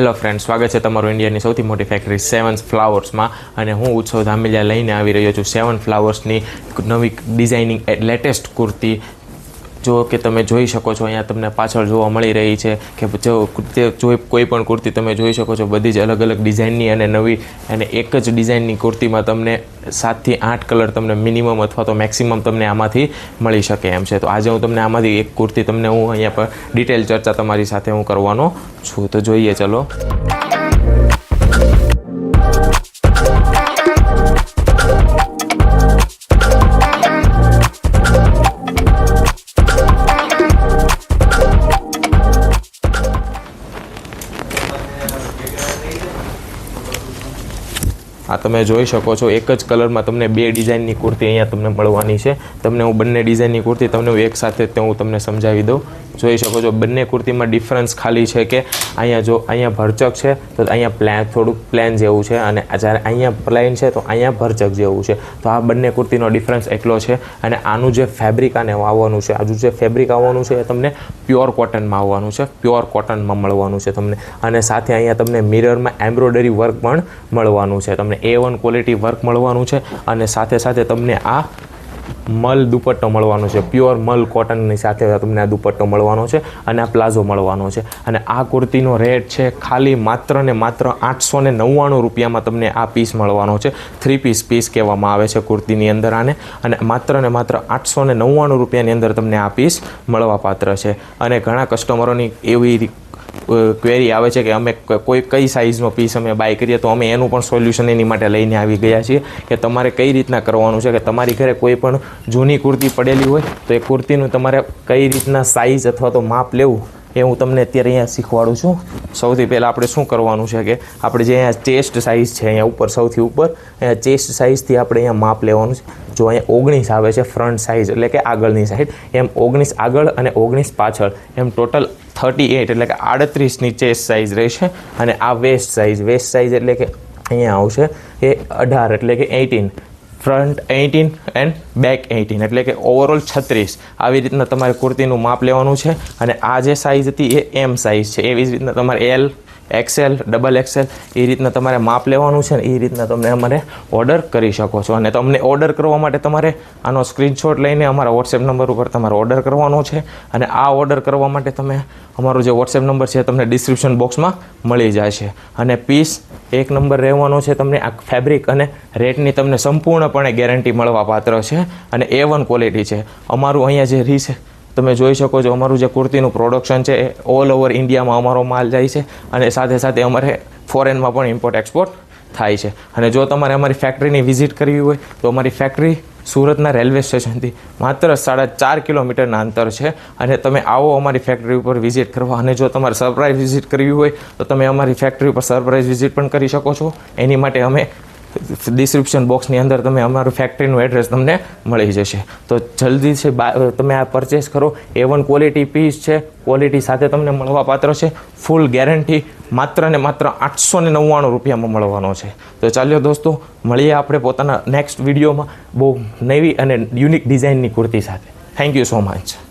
Hello friend, સ્વાગત છે તમારું ઇન્ડિયાની સૌથી મોટી ફેક્ટરી સેવન ફ્લાવર્સમાં. અને હું ઉત્સવ ધામેલિયા લઈને આવી રહ્યો છું સેવન ફ્લાવર્સની નવી ડિઝાઇનિંગ લેટેસ્ટ કુર્તી. જો કે તમે જોઈ શકો છો, અહીંયા તમને પાછળ જોવા મળી રહી છે કે જો કોઈ પણ કુર્તી તમે જોઈ શકો છો, બધી જ અલગ અલગ ડિઝાઇનની અને નવી અને એક જ ડિઝાઇનની કુર્તીમાં તમને 7 થી 8 કલર તમને મિનિમમ અથવા તો મેક્સિમમ તમને આમાંથી મળી શકે એમ છે. તો આજે હું તમને આમાંથી એક કુર્તી તમને હું અહીંયા પર ડિટેલ ચર્ચા તમારી સાથે હું કરવાનો છું. તો જોઈએ ચલો. આ તમે જોઈ શકો છો, એક જ કલરમાં તમને 2 ડિઝાઇનની કુર્તી અહીંયા તમને મળવાની છે. તમને હું બંને ડિઝાઇનની કુર્તી તમને હું એક સાથે હું તમને સમજાવી દઉં. જોઈ શકો છો, બંને કુર્તીમાં ડિફરન્સ ખાલી છે કે અહીંયા ભરચક છે તો અહીંયા થોડુંક પ્લેન જેવું છે, અને જ્યારે અહીંયા પ્લેન છે તો અહીંયા ભરચક જેવું છે. તો આ બંને કુર્તીનો ડિફરન્સ એટલો છે. અને આનું જે ફેબ્રિક આને આવવાનું છે, આજુ જે ફેબ્રિક આવવાનું છે એ તમને પ્યોર કોટનમાં આવવાનું છે, પ્યોર કોટનમાં મળવાનું છે તમને. અને સાથે અહીંયા તમને મિરરમાં એમ્બ્રોઇડરી વર્ક પણ મળવાનું છે, તમને A1 ક્વોલિટી વર્ક મળવાનું છે. અને સાથે સાથે તમને આ મલ દુપટ્ટો મળવાનો છે, પ્યોર મલ કોટનની સાથે તમને આ દુપટ્ટો મળવાનો છે અને આ પ્લાઝો મળવાનો છે. અને આ કુર્તીનો રેટ છે ખાલી માત્ર ને માત્ર 899 રૂપિયામાં તમને આ પીસ મળવાનો છે. 3 પીસ કહેવામાં આવે છે કુર્તીની અંદર આને. અને માત્ર ને માત્ર 899 રૂપિયાની અંદર તમને આ પીસ મળવા પાત્ર છે. અને ઘણા કસ્ટમરોની એવી ક્વેરી આવે છે કે અમે કઈ સાઇઝનો પીસ અમે બાય કરીએ, તો અમે એનું પણ સોલ્યુશન એની માટે લઈને આવી ગયા છીએ કે તમારે કઈ રીતના કરવાનું છે. કે તમારી ઘરે કોઈ પણ જૂની કુર્તી પડેલી હોય તો એ કુર્તીનું તમારે કઈ રીતના સાઇઝ અથવા તો માપ લેવું એ હું તમને અત્યારે અહીંયા શીખવાડું છું. સૌથી પહેલાં આપણે શું કરવાનું છે કે આપણે જે અહીંયા ચેસ્ટ સાઇઝ છે, અહીંયા ઉપર સૌથી ઉપર અહીંયા ચેસ્ટ સાઇઝથી આપણે અહીંયા માપ લેવાનું છે. જો અહીંયા 19 આવે છે ફ્રન્ટ સાઇઝ, એટલે કે આગળની સાઈડ, એમ 19 આગળ અને 19 પાછળ, એમ ટોટલ 38 એટલે કે 38ની ચેસ્ટ સાઇઝ રહેશે. અને આ વેસ્ટ સાઇઝ એટલે કે અહીંયા આવશે એ 18 એટલે કે 18, ફ્રન્ટ 18 એન્ડ બેક 18 એટલે કે ઓવરઓલ 36. આવી રીતના તમારે કુર્તીનું માપ લેવાનું છે. અને આ જે સાઇઝ હતી એ M સાઇઝ છે, એવી જ રીતના તમારે L, XL, XXL એ રીતના તમારે માપ લેવાનું છે. ને એ રીતના તમે અમારે ઓર્ડર કરી શકો છો. અને તમને ઓર્ડર કરવા માટે તમારે આનો સ્ક્રીનશોટ લઈને અમારા વોટ્સએપ નંબર ઉપર તમારે ઓર્ડર કરવાનો છે. અને આ ઓર્ડર કરવા માટે તમે અમારો જે વોટ્સએપ નંબર છે તમને ડિસ્ક્રિપ્શન બોક્સમાં મળી જશે. અને પીસ એક નંબર રહેવાનો છે. તમને આ ફેબ્રિક અને રેટની તમને સંપૂર્ણપણે ગેરંટી મળવા પાત્ર છે. અને A1 ક્વોલિટી છે. અમારું અહીંયા જે રીસ તમે જોઈ શકો છો, અમારું જે કુર્તીનું પ્રોડક્શન છે એ ઓલ ઓવર ઇન્ડિયામાં અમારો માલ જાય છે. અને સાથે સાથે અમારે ફોરેનમાં પણ ઇમ્પોર્ટ એક્સપોર્ટ થાય છે. અને જો તમારે અમારી ફેક્ટરીની વિઝિટ કરવી હોય તો અમારી ફેક્ટરી સુરતના રેલવે સ્ટેશનથી માત્ર 4.5 કિલોમીટરના અંતર છે. અને તમે આવો અમારી ફેક્ટરી ઉપર વિઝિટ કરવા. અને જો તમારે સરપ્રાઇઝ વિઝિટ કરવી હોય તો તમે અમારી ફેક્ટરી ઉપર સરપ્રાઇઝ વિઝિટ પણ કરી શકો છો. એની માટે અમે ડિસ્ક્રિપ્શન બોક્સની અંદર તમે અમારું ફેક્ટરીનું એડ્રેસ તમને મળી જશે. તો જલ્દી છે તમે આ પરચેસ કરો. A1 ક્વોલિટી પીસ છે, ક્વોલિટી સાથે તમને મળવા પાત્ર છે. ફૂલ ગેરંટી માત્ર ને માત્ર 899 રૂપિયામાં મળવાનો છે. તો ચાલો દોસ્તો, મળીએ આપણે પોતાના નેક્સ્ટ વિડીયોમાં બહુ નવી અને યુનિક ડિઝાઇનની કુર્તી સાથે. Thank you so much.